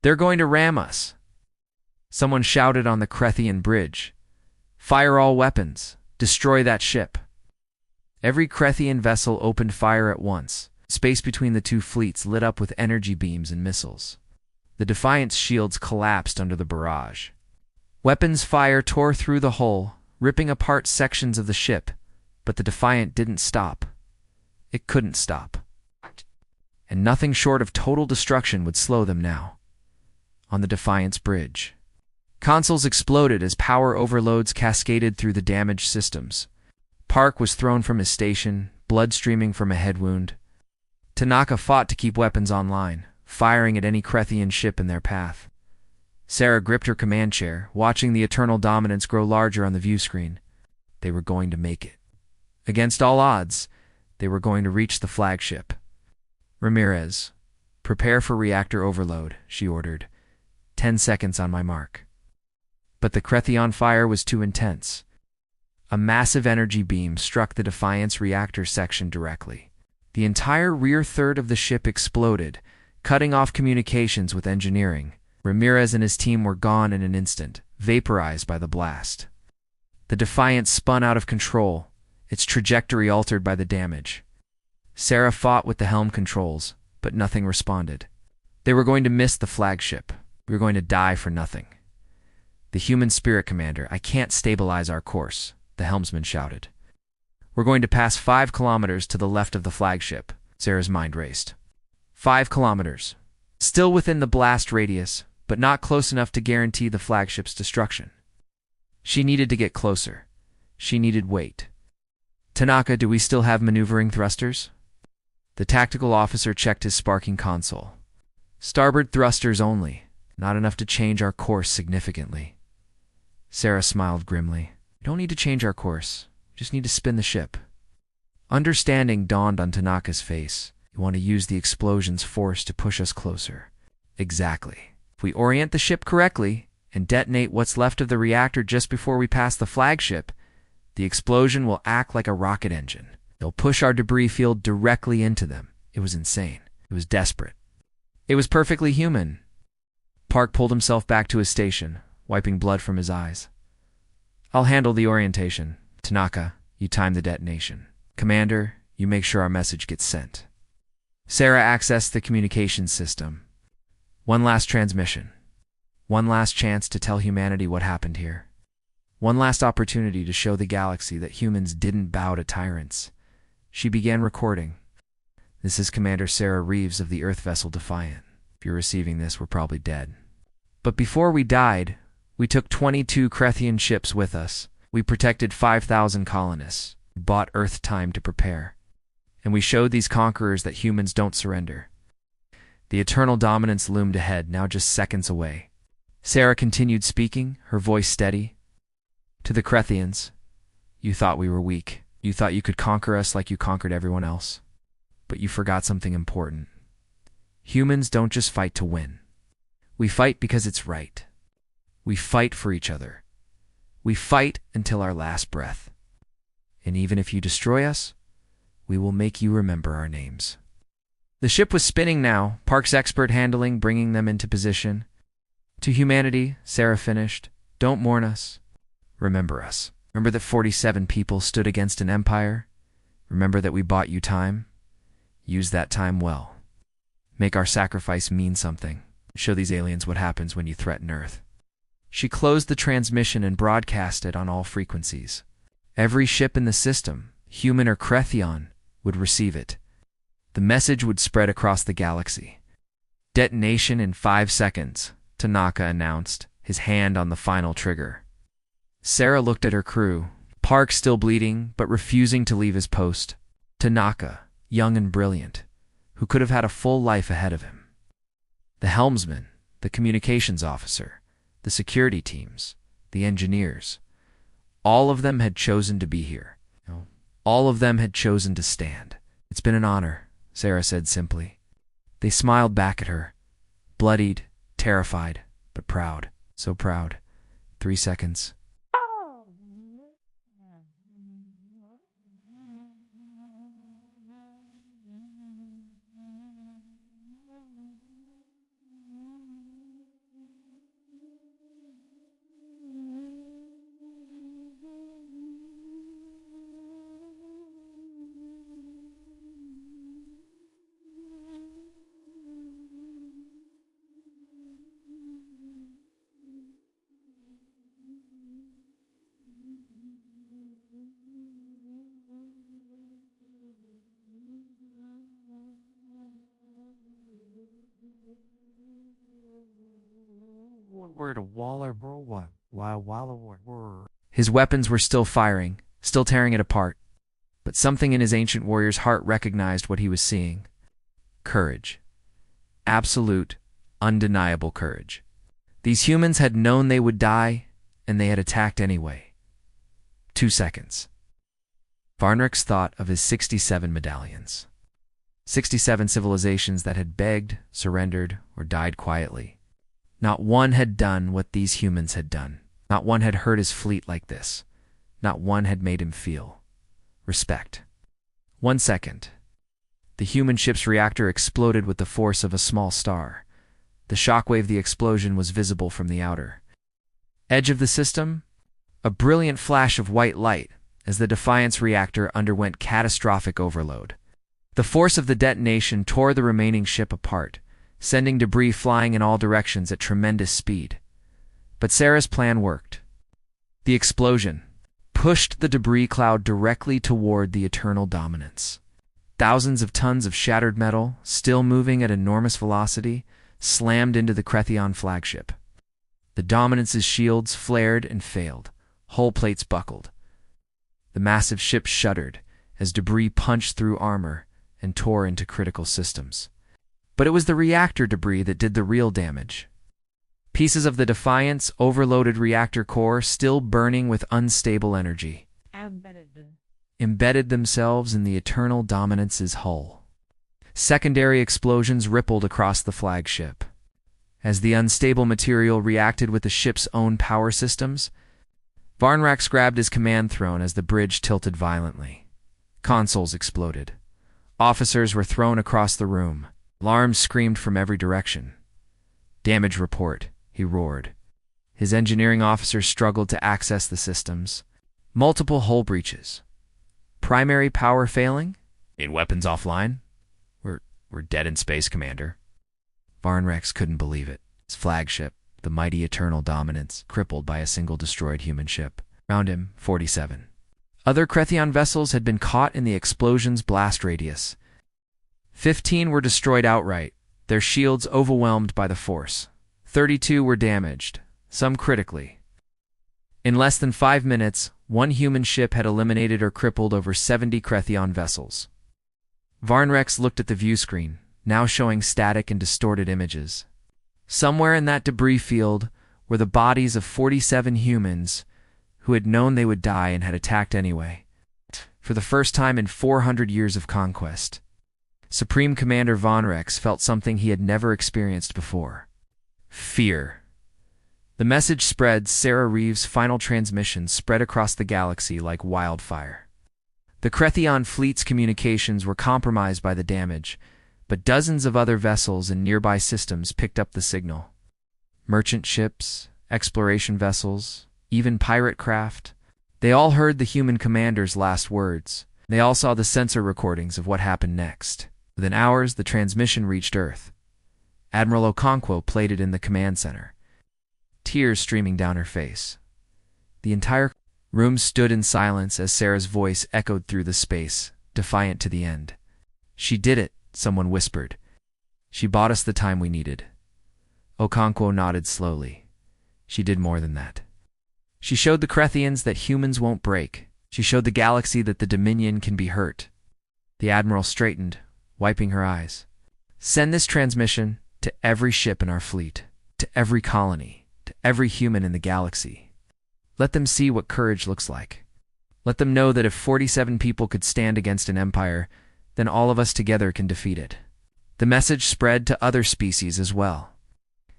They're going to ram us. Someone shouted on the Crethian bridge. Fire all weapons. Destroy that ship. Every Crethian vessel opened fire at once. Space between the two fleets lit up with energy beams and missiles. The Defiant's shields collapsed under the barrage. Weapons fire tore through the hull, ripping apart sections of the ship, but the Defiant didn't stop. It couldn't stop. And nothing short of total destruction would slow them now. On the Defiant's bridge, consoles exploded as power overloads cascaded through the damaged systems. Park was thrown from his station, blood streaming from a head wound. Tanaka fought to keep weapons online, firing at any Crethian ship in their path. Sarah gripped her command chair, watching the eternal dominance grow larger on the view screen. They were going to make it. Against all odds, they were going to reach the flagship. Ramirez, prepare for reactor overload, she ordered. 10 seconds on my mark. But the Crethian fire was too intense. A massive energy beam struck the Defiant's reactor section directly. The entire rear third of the ship exploded, cutting off communications with engineering. Ramirez and his team were gone in an instant, vaporized by the blast. The Defiant spun out of control, its trajectory altered by the damage. Sarah fought with the helm controls, but nothing responded. They were going to miss the flagship. We were going to die for nothing. The human spirit commander, I can't stabilize our course, the helmsman shouted. We're going to pass 5 kilometers to the left of the flagship. Sarah's mind raced. 5 kilometers. Still within the blast radius, but not close enough to guarantee the flagship's destruction. She needed to get closer. She needed weight. Tanaka, do we still have maneuvering thrusters? The tactical officer checked his sparking console. Starboard thrusters only, not enough to change our course significantly. Sarah smiled grimly. We don't need to change our course. We just need to spin the ship. Understanding dawned on Tanaka's face. You want to use the explosion's force to push us closer. Exactly. If we orient the ship correctly and detonate what's left of the reactor just before we pass the flagship, the explosion will act like a rocket engine. It'll push our debris field directly into them. It was insane. It was desperate. It was perfectly human. Park pulled himself back to his station, wiping blood from his eyes. I'll handle the orientation. Tanaka, you time the detonation. Commander, you make sure our message gets sent. Sarah accessed the communications system. One last transmission. One last chance to tell humanity what happened here. One last opportunity to show the galaxy that humans didn't bow to tyrants. She began recording. This is Commander Sarah Reeves of the Earth vessel Defiant. If you're receiving this, we're probably dead. But before we died, we took 22 Crethian ships with us. We protected 5,000 colonists. We bought Earth time to prepare. And we showed these conquerors that humans don't surrender. The eternal dominance loomed ahead, now just seconds away. Sarah continued speaking, her voice steady. To the Crethians, you thought we were weak. You thought you could conquer us like you conquered everyone else. But you forgot something important. Humans don't just fight to win. We fight because it's right. We fight for each other. We fight until our last breath. And even if you destroy us, we will make you remember our names. The ship was spinning now, Park's expert handling, bringing them into position. To humanity, Sarah finished, don't mourn us. Remember us. Remember that 47 people stood against an empire? Remember that we bought you time? Use that time well. Make our sacrifice mean something. Show these aliens what happens when you threaten Earth. She closed the transmission and broadcast it on all frequencies. Every ship in the system, human or Crethian, would receive it. The message would spread across the galaxy. Detonation in 5 seconds, Tanaka announced, his hand on the final trigger. Sarah looked at her crew, Park still bleeding but refusing to leave his post. Tanaka, young and brilliant, who could have had a full life ahead of him. The helmsman, the communications officer, the security teams, the engineers, all of them had chosen to be here. All of them had chosen to stand. It's been an honor, Sarah said simply. They smiled back at her, bloodied, terrified, but proud. So proud. 3 seconds. His weapons were still firing, still tearing it apart, but something in his ancient warrior's heart recognized what he was seeing. Courage. Absolute, undeniable courage. These humans had known they would die, and they had attacked anyway. 2 seconds. Varnrex thought of his 67 medallions. 67 civilizations that had begged, surrendered, or died quietly. Not one had done what these humans had done. Not one had hurt his fleet like this. Not one had made him feel respect. 1 second. The human ship's reactor exploded with the force of a small star. The shockwave of the explosion was visible from the outer edge of the system. A brilliant flash of white light as the Defiance reactor underwent catastrophic overload. The force of the detonation tore the remaining ship apart, sending debris flying in all directions at tremendous speed. But Sarah's plan worked. The explosion pushed the debris cloud directly toward the Eternal Dominance. Thousands of tons of shattered metal, still moving at enormous velocity, slammed into the Cretheon flagship. The Dominance's shields flared and failed. Hull plates buckled. The massive ship shuddered as debris punched through armor and tore into critical systems. But it was the reactor debris that did the real damage. Pieces of the Defiance overloaded reactor core still burning with unstable energy embedded themselves in the Eternal Dominance's hull. Secondary explosions rippled across the flagship. As the unstable material reacted with the ship's own power systems, Varnrax grabbed his command throne as the bridge tilted violently. Consoles exploded. Officers were thrown across the room. Alarms screamed from every direction. "Damage report," he roared. His engineering officers struggled to access the systems. Multiple hull breaches. Primary power failing? Main weapons offline? We're dead in space, Commander. Varnrex couldn't believe it. His flagship, the mighty Eternal Dominance, crippled by a single destroyed human ship. Around him, 47. Other Cretheon vessels had been caught in the explosion's blast radius. 15 were destroyed outright, their shields overwhelmed by the force. 32 were damaged, some critically. In less than 5 minutes, one human ship had eliminated or crippled over 70 Cretheon vessels. Varnrex looked at the view screen, now showing static and distorted images. Somewhere in that debris field were the bodies of 47 humans who had known they would die and had attacked anyway. For the first time in 400 years of conquest, Supreme Commander Varnrex felt something he had never experienced before. Fear. The message spread. Sarah Reeves' final transmission spread across the galaxy like wildfire. The Cretheon fleet's communications were compromised by the damage, but dozens of other vessels and nearby systems picked up the signal. Merchant ships, exploration vessels, even pirate craft. They all heard the human commander's last words. They all saw the sensor recordings of what happened next. Within hours, the transmission reached Earth. Admiral Okonkwo played it in the command center, tears streaming down her face. The entire room stood in silence as Sarah's voice echoed through the space, defiant to the end. "She did it," someone whispered. "She bought us the time we needed." Okonkwo nodded slowly. "She did more than that. She showed the Cretheans that humans won't break. She showed the galaxy that the Dominion can be hurt." The Admiral straightened, wiping her eyes. "Send this transmission to every ship in our fleet, to every colony, to every human in the galaxy. Let them see what courage looks like. Let them know that if 47 people could stand against an empire, then all of us together can defeat it." The message spread to other species as well.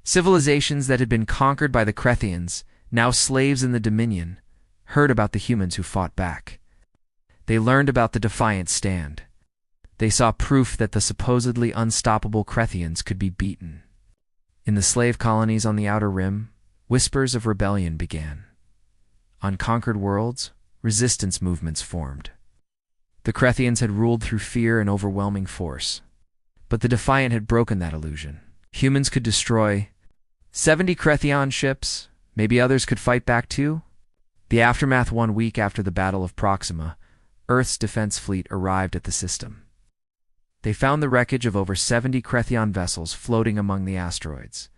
Civilizations that had been conquered by the Cretheans, now slaves in the Dominion, heard about the humans who fought back. They learned about the defiant stand. They saw proof that the supposedly unstoppable Cretheans could be beaten. In the slave colonies on the Outer Rim, whispers of rebellion began. On conquered worlds, resistance movements formed. The Cretheans had ruled through fear and overwhelming force. But the Defiant had broken that illusion. Humans could destroy 70 Cretheon ships. Maybe others could fight back too. The aftermath. 1 week after the Battle of Proxima, Earth's defense fleet arrived at the system. They found the wreckage of over 70 Cretheon vessels floating among the asteroids.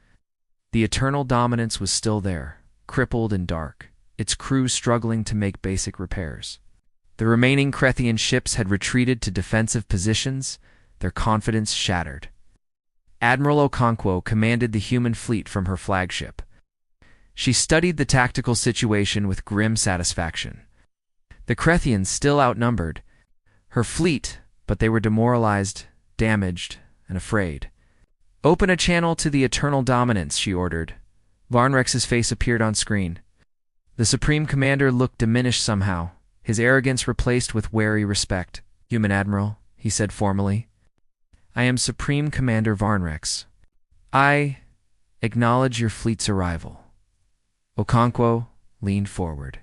The Eternal Dominance was still there, crippled and dark, its crew struggling to make basic repairs. The remaining Crethian ships had retreated to defensive positions, their confidence shattered. Admiral Okonkwo commanded the human fleet from her flagship. She studied the tactical situation with grim satisfaction. The Crethians still outnumbered her fleet, but they were demoralized, damaged, and afraid. "Open a channel to the Eternal Dominance," she ordered. Varnrex's face appeared on screen. The Supreme Commander looked diminished somehow, his arrogance replaced with wary respect. "Human Admiral," he said formally. "I am Supreme Commander Varnrex. I acknowledge your fleet's arrival." Okonkwo leaned forward.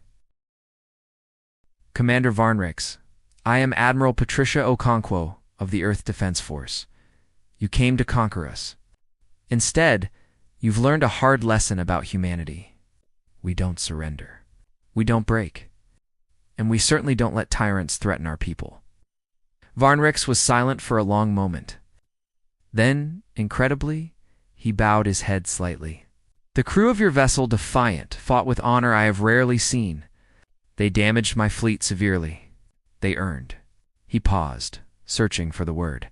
"Commander Varnrex, I am Admiral Patricia Okonkwo of the Earth Defense Force. You came to conquer us. Instead, you've learned a hard lesson about humanity. We don't surrender. We don't break. And we certainly don't let tyrants threaten our people." Varnrex was silent for a long moment. Then, incredibly, he bowed his head slightly. "The crew of your vessel Defiant fought with honor I have rarely seen. They damaged my fleet severely. They earned." He paused, searching for the word.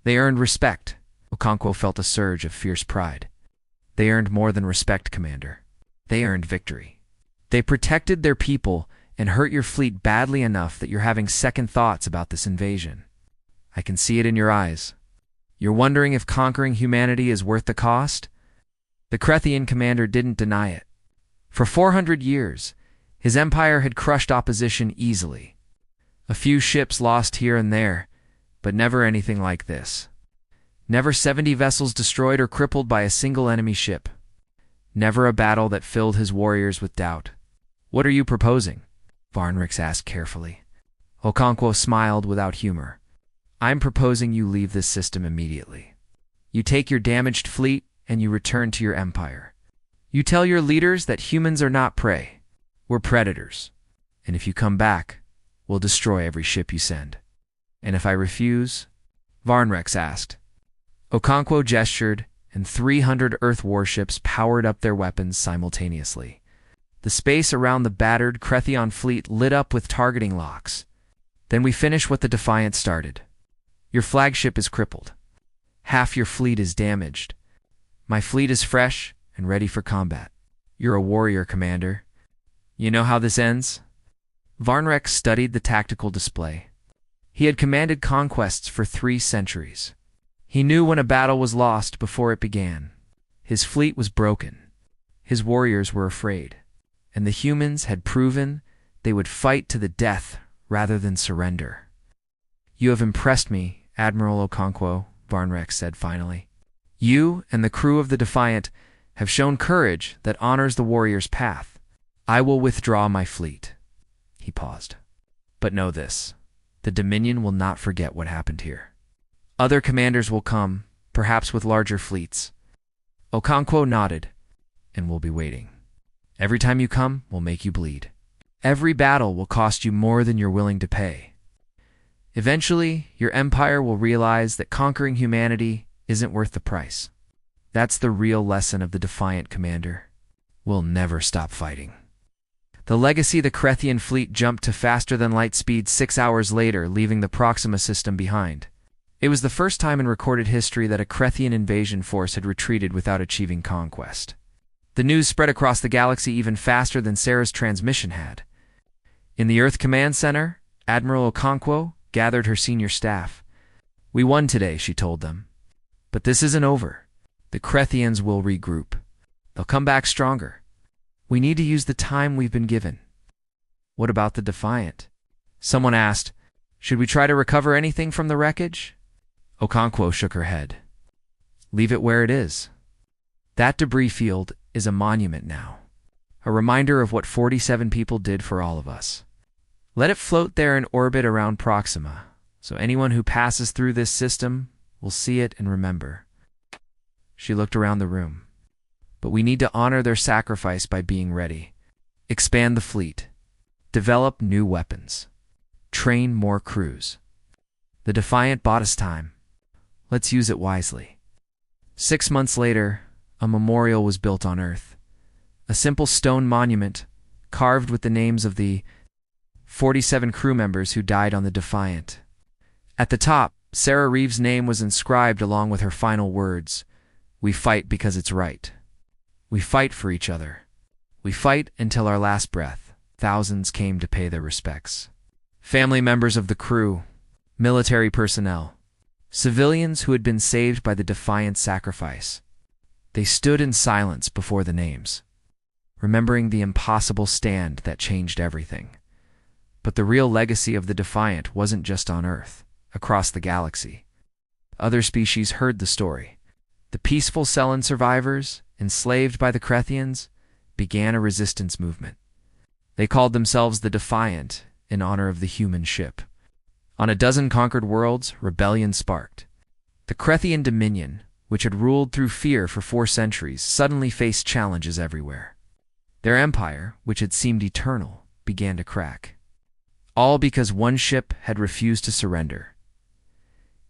"They earned respect." Okonkwo felt a surge of fierce pride. "They earned more than respect, Commander. They earned victory. They protected their people and hurt your fleet badly enough that you're having second thoughts about this invasion. I can see it in your eyes. You're wondering if conquering humanity is worth the cost?" The Crethian commander didn't deny it. For 400 years, his empire had crushed opposition easily. A few ships lost here and there, but never anything like this. Never 70 vessels destroyed or crippled by a single enemy ship. Never a battle that filled his warriors with doubt. "What are you proposing?" Varnrex asked carefully. Okonkwo smiled without humor. "I'm proposing you leave this system immediately. You take your damaged fleet and you return to your empire. You tell your leaders that humans are not prey. We're predators. And if you come back, we'll destroy every ship you send." "And if I refuse?" Varnrex asked. Okonkwo gestured, and 300 Earth warships powered up their weapons simultaneously. The space around the battered Crethian fleet lit up with targeting locks. "Then we finish what the Defiant started. Your flagship is crippled. Half your fleet is damaged. My fleet is fresh and ready for combat. You're a warrior, Commander. You know how this ends?" Varnrex studied the tactical display. He had commanded conquests for 3 centuries. He knew when a battle was lost before it began. His fleet was broken. His warriors were afraid. And the humans had proven they would fight to the death rather than surrender. "You have impressed me, Admiral Okonkwo," Varnrex said finally. "You and the crew of the Defiant have shown courage that honors the warrior's path. I will withdraw my fleet." He paused. "But know this, the Dominion will not forget what happened here. Other commanders will come, perhaps with larger fleets." Okonkwo nodded, "And we'll be waiting. Every time you come, we'll make you bleed. Every battle will cost you more than you're willing to pay. Eventually, your empire will realize that conquering humanity isn't worth the price. That's the real lesson of the Defiant, Commander. We'll never stop fighting." The Legacy the Crethian fleet jumped to faster-than-light speed 6 hours later, leaving the Proxima system behind. It was the first time in recorded history that a Crethian invasion force had retreated without achieving conquest. The news spread across the galaxy even faster than Sarah's transmission had. In the Earth Command Center, Admiral Okonkwo gathered her senior staff. "We won today," she told them. "But this isn't over. The Crethians will regroup. They'll come back stronger. We need to use the time we've been given." "What about the Defiant?" someone asked. "Should we try to recover anything from the wreckage?" Okonkwo shook her head. "Leave it where it is. That debris field is a monument now, a reminder of what 47 people did for all of us. Let it float there in orbit around Proxima, so anyone who passes through this system will see it and remember." She looked around the room. "But we need to honor their sacrifice by being ready. Expand the fleet. Develop new weapons. Train more crews. The Defiant bought us time. Let's use it wisely." 6 months later, a memorial was built on Earth. A simple stone monument, carved with the names of the 47 crew members who died on the Defiant. At the top, Sarah Reeves' name was inscribed along with her final words, "We fight because it's right. We fight for each other. We fight until our last breath." Thousands came to pay their respects. Family members of the crew, military personnel, civilians who had been saved by the Defiant's sacrifice. They stood in silence before the names, remembering the impossible stand that changed everything. But the real legacy of the Defiant wasn't just on Earth. Across the galaxy, other species heard the story. The peaceful Sellan survivors, enslaved by the Crethians, began a resistance movement. They called themselves the Defiant in honor of the human ship. On a dozen conquered worlds, rebellion sparked. The Crethian Dominion, which had ruled through fear for 4 centuries, suddenly faced challenges everywhere. Their empire, which had seemed eternal, began to crack. All because one ship had refused to surrender.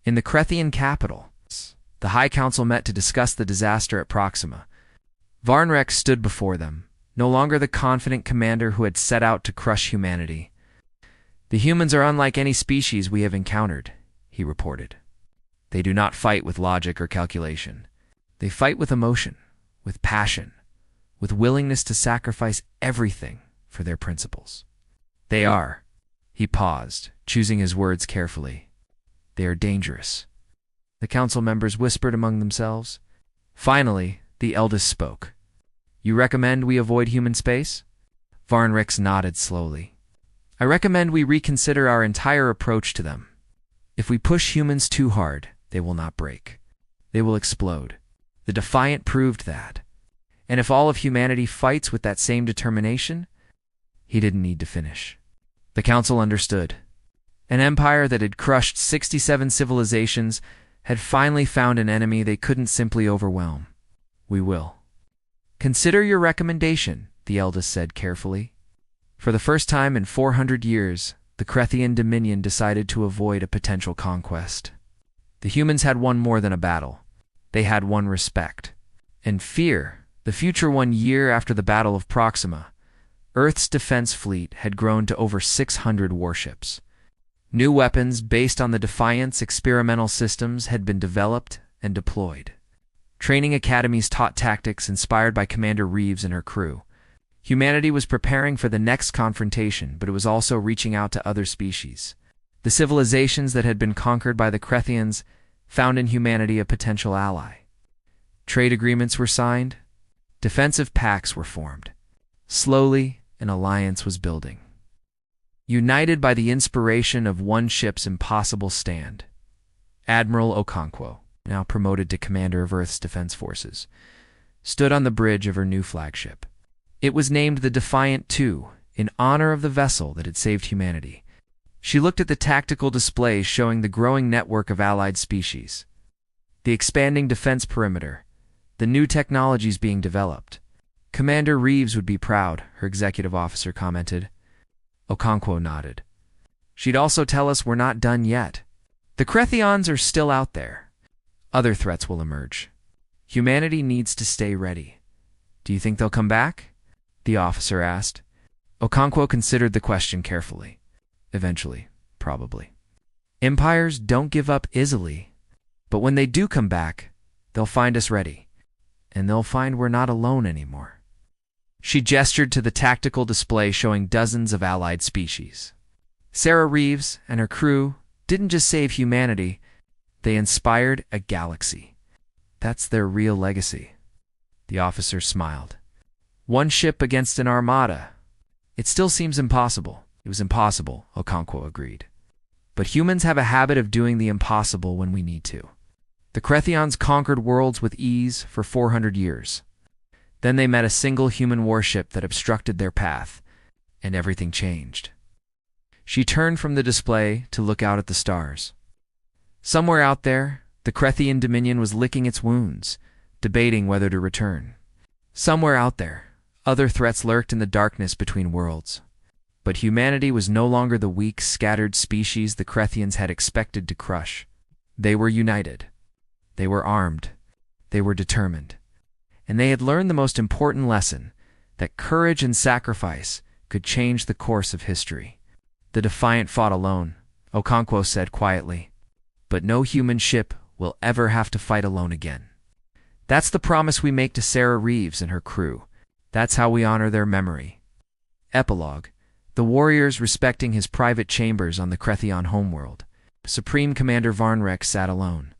In the Crethian capital, the High Council met to discuss the disaster at Proxima. Varnrex stood before them, no longer the confident commander who had set out to crush humanity. "The humans are unlike any species we have encountered," he reported. "They do not fight with logic or calculation. They fight with emotion, with passion, with willingness to sacrifice everything for their principles. They are," he paused, choosing his words carefully, "they are dangerous." The council members whispered among themselves. Finally, the eldest spoke. "You recommend we avoid human space?" Varnrex nodded slowly. "I recommend we reconsider our entire approach to them. If we push humans too hard, they will not break. They will explode. The Defiant proved that. And if all of humanity fights with that same determination," he didn't need to finish. The council understood. An empire that had crushed 67 civilizations had finally found an enemy they couldn't simply overwhelm. "We will." "Consider your recommendation," the eldest said carefully. For the first time in 400 years, the Crethian Dominion decided to avoid a potential conquest. The humans had won more than a battle. They had won respect. And fear, the future 1 year after the Battle of Proxima, Earth's defense fleet had grown to over 600 warships. New weapons based on the Defiant's experimental systems had been developed and deployed. Training academies taught tactics inspired by Commander Reeves and her crew. Humanity was preparing for the next confrontation, but it was also reaching out to other species. The civilizations that had been conquered by the Crethians found in humanity a potential ally. Trade agreements were signed. Defensive pacts were formed. Slowly, an alliance was building. United by the inspiration of one ship's impossible stand, Admiral Okonkwo, now promoted to commander of Earth's defense forces, stood on the bridge of her new flagship. It was named the Defiant II, in honor of the vessel that had saved humanity. She looked at the tactical displays showing the growing network of allied species, the expanding defense perimeter, the new technologies being developed. "Commander Reeves would be proud," her executive officer commented. Okonkwo nodded. "She'd also tell us we're not done yet. The Crethians are still out there. Other threats will emerge. Humanity needs to stay ready." "Do you think they'll come back?" the officer asked. Okonkwo considered the question carefully. "Eventually, probably. Empires don't give up easily, but when they do come back, they'll find us ready, and they'll find we're not alone anymore." She gestured to the tactical display showing dozens of allied species. Sarah Reeves and her crew didn't just save humanity, they inspired a galaxy. That's their real legacy. The officer smiled. "One ship against an armada. It still seems impossible." "It was impossible," Okonkwo agreed. "But humans have a habit of doing the impossible when we need to." The Crethians conquered worlds with ease for 400 years. Then they met a single human warship that obstructed their path, and everything changed. She turned from the display to look out at the stars. Somewhere out there, the Crethian Dominion was licking its wounds, debating whether to return. Somewhere out there, other threats lurked in the darkness between worlds. But humanity was no longer the weak, scattered species the Crethians had expected to crush. They were united. They were armed. They were determined. and they had learned the most important lesson, that courage and sacrifice could change the course of history. The Defiant fought alone, Okonkwo said quietly, but no human ship will ever have to fight alone again. That's the promise we make to Sarah Reeves and her crew. That's how we honor their memory. Epilogue. The warriors respecting his private chambers on the Krethion homeworld. Supreme Commander Varnrex sat alone.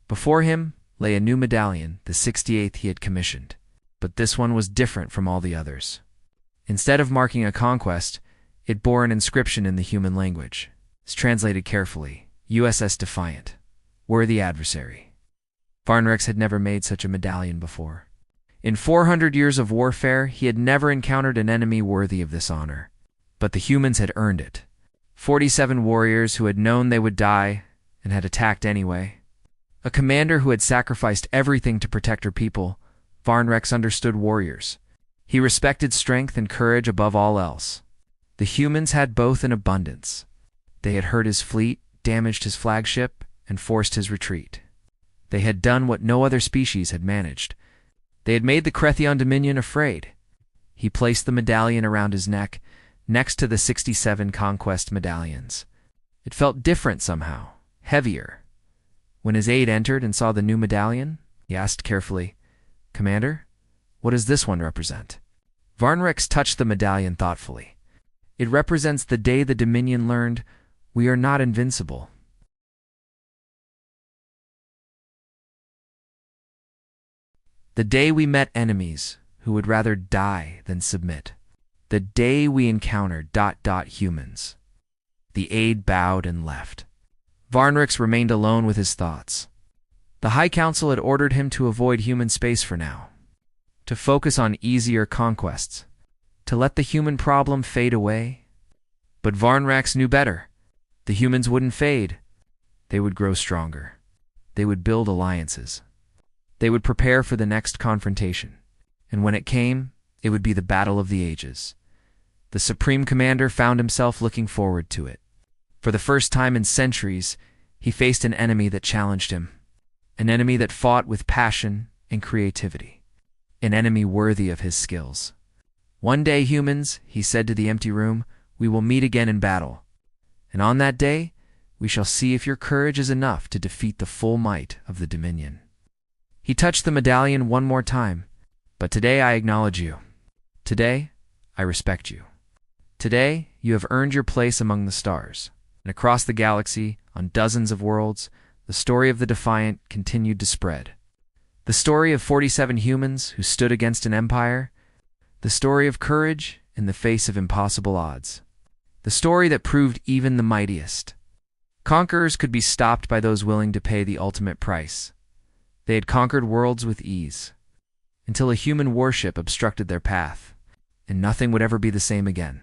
Before him lay a new medallion, the 68th he had commissioned. But this one was different from all the others. Instead of marking a conquest, it bore an inscription in the human language. It's translated carefully. USS Defiant. Worthy adversary. Varnrex had never made such a medallion before. In 400 years of warfare, he had never encountered an enemy worthy of this honor. But the humans had earned it. 47 warriors who had known they would die and had attacked anyway. A commander who had sacrificed everything to protect her people. Varnrex understood warriors. He respected strength and courage above all else. The humans had both in abundance. They had hurt his fleet, damaged his flagship, and forced his retreat. They had done what no other species had managed. They had made the Krethion Dominion afraid. He placed the medallion around his neck, next to the 67 conquest medallions. It felt different somehow, heavier. When his aide entered and saw the new medallion, he asked carefully, "Commander, what does this one represent?" Varnrex touched the medallion thoughtfully. It represents the day the Dominion learned, we are not invincible. The day we met enemies who would rather die than submit. The day we encountered ... humans. The aide bowed and left. Varnrex remained alone with his thoughts. The High Council had ordered him to avoid human space for now, to focus on easier conquests, to let the human problem fade away. But Varnrex knew better. The humans wouldn't fade. They would grow stronger. They would build alliances. They would prepare for the next confrontation. And when it came, it would be the battle of the ages. The Supreme Commander found himself looking forward to it. For the first time in centuries, he faced an enemy that challenged him. An enemy that fought with passion and creativity. An enemy worthy of his skills. "One day, humans," he said to the empty room, "we will meet again in battle. And on that day, we shall see if your courage is enough to defeat the full might of the Dominion." He touched the medallion one more time. "But today I acknowledge you. Today, I respect you. Today, you have earned your place among the stars." And across the galaxy, on dozens of worlds, the story of the Defiant continued to spread. The story of 47 humans who stood against an empire. The story of courage in the face of impossible odds. The story that proved even the mightiest. Conquerors could be stopped by those willing to pay the ultimate price. They had conquered worlds with ease, until a human warship obstructed their path, and nothing would ever be the same again.